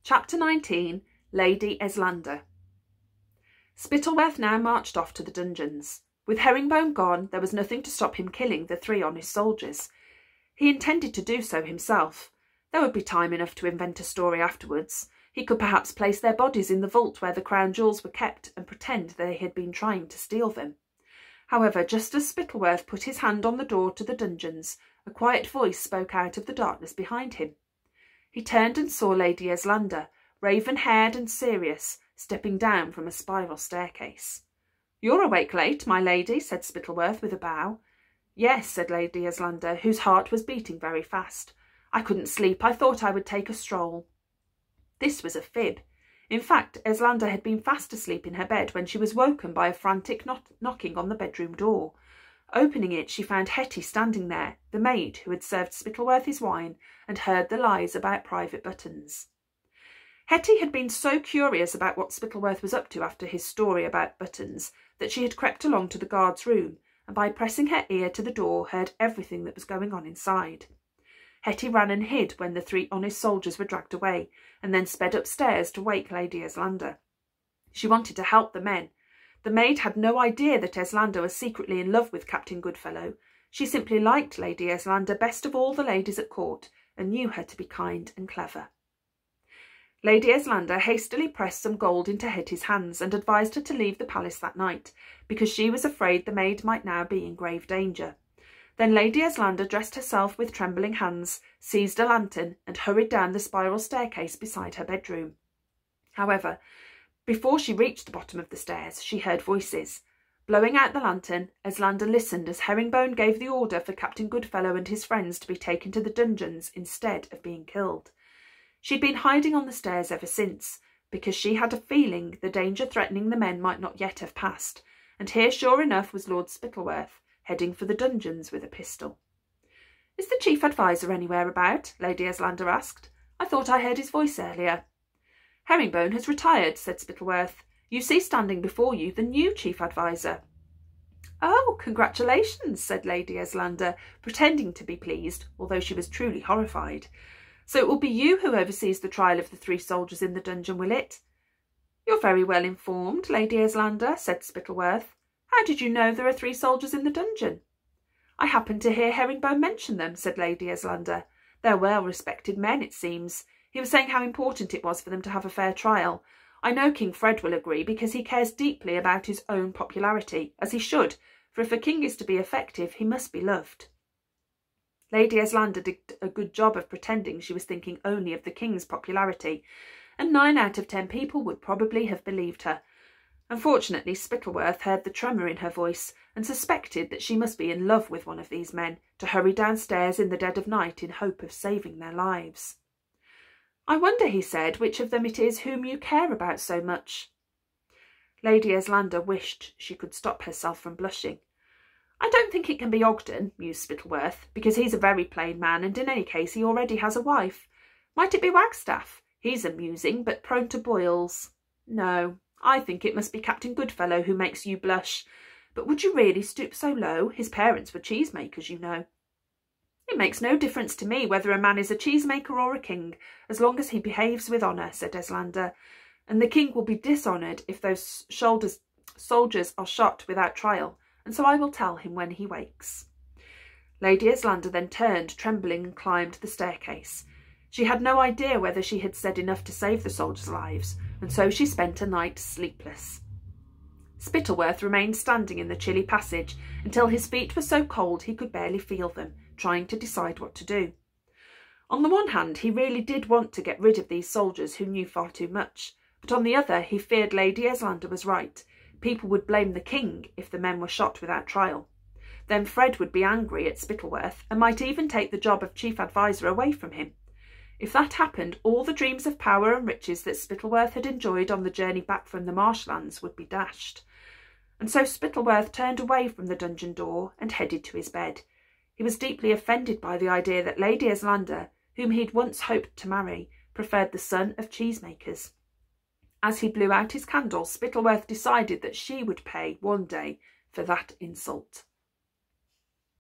Chapter 19. Lady Eslander. Spittleworth now marched off to the dungeons. With Herringbone gone, there was nothing to stop him killing the 3 honest soldiers. He intended to do so himself. There would be time enough to invent a story afterwards. He could perhaps place their bodies in the vault where the crown jewels were kept and pretend they had been trying to steal them. However, just as Spittleworth put his hand on the door to the dungeons, a quiet voice spoke out of the darkness behind him. He turned and saw Lady Eslander, raven-haired and serious, stepping down from a spiral staircase. "You're awake late, my lady," said Spittleworth with a bow. "Yes," said Lady Eslander, whose heart was beating very fast. "I couldn't sleep. I thought I would take a stroll." This was a fib. In fact, Eslander had been fast asleep in her bed when she was woken by a frantic knocking on the bedroom door. Opening it, she found Hetty standing there, the maid who had served Spittleworth his wine and heard the lies about private buttons. Hetty had been so curious about what Spittleworth was up to after his story about buttons that she had crept along to the guard's room and by pressing her ear to the door heard everything that was going on inside. Hetty ran and hid when the 3 honest soldiers were dragged away and then sped upstairs to wake Lady Eslander. She wanted to help the men. The maid had no idea that Eslander was secretly in love with Captain Goodfellow. She simply liked Lady Eslander best of all the ladies at court and knew her to be kind and clever. Lady Eslander hastily pressed some gold into Hetty's hands and advised her to leave the palace that night, because she was afraid the maid might now be in grave danger. Then Lady Eslander dressed herself with trembling hands, seized a lantern and hurried down the spiral staircase beside her bedroom. However, before she reached the bottom of the stairs, she heard voices. Blowing out the lantern, Eslander listened as Herringbone gave the order for Captain Goodfellow and his friends to be taken to the dungeons instead of being killed. She'd been hiding on the stairs ever since, because she had a feeling the danger threatening the men might not yet have passed, and here sure enough was Lord Spittleworth, heading for the dungeons with a pistol. "Is the chief adviser anywhere about?" Lady Eslander asked. "I thought I heard his voice earlier." "Herringbone has retired," said Spittleworth. "You see standing before you the new chief adviser." "Oh, congratulations," said Lady Eslander, pretending to be pleased, although she was truly horrified. "So it will be you who oversees the trial of the 3 soldiers in the dungeon, will it?" "You're very well informed, Lady Eslander," said Spittleworth. "How did you know there are 3 soldiers in the dungeon?" "I happened to hear Herringbone mention them," said Lady Eslander. "They're well-respected men, it seems. He was saying how important it was for them to have a fair trial. I know King Fred will agree, because he cares deeply about his own popularity, as he should, for if a king is to be effective, he must be loved." Lady Eslander did a good job of pretending she was thinking only of the king's popularity, and 9 out of 10 people would probably have believed her. Unfortunately, Spittleworth heard the tremor in her voice and suspected that she must be in love with one of these men to hurry downstairs in the dead of night in hope of saving their lives. "I wonder," he said, "which of them it is whom you care about so much." Lady Eslander wished she could stop herself from blushing. "I don't think it can be Ogden," mused Spittleworth, "because he's a very plain man, and in any case he already has a wife. Might it be Wagstaff? He's amusing, but prone to boils. No, I think it must be Captain Goodfellow who makes you blush. But would you really stoop so low? His parents were cheesemakers, you know." "It makes no difference to me whether a man is a cheesemaker or a king, as long as he behaves with honour," said Eslander, "and the king will be dishonoured if those soldiers are shot without trial, and so I will tell him when he wakes." Lady Eslander then turned, trembling, and climbed the staircase. She had no idea whether she had said enough to save the soldiers' lives, and so she spent a night sleepless. Spittleworth remained standing in the chilly passage until his feet were so cold he could barely feel them, trying to decide what to do. On the one hand, he really did want to get rid of these soldiers who knew far too much, but on the other, he feared Lady Eslander was right. People would blame the king if the men were shot without trial. Then Fred would be angry at Spittleworth and might even take the job of chief adviser away from him. If that happened, all the dreams of power and riches that Spittleworth had enjoyed on the journey back from the marshlands would be dashed. And so Spittleworth turned away from the dungeon door and headed to his bed. He was deeply offended by the idea that Lady Eslander, whom he'd once hoped to marry, preferred the son of cheesemakers. As he blew out his candle, Spittleworth decided that she would pay one day for that insult.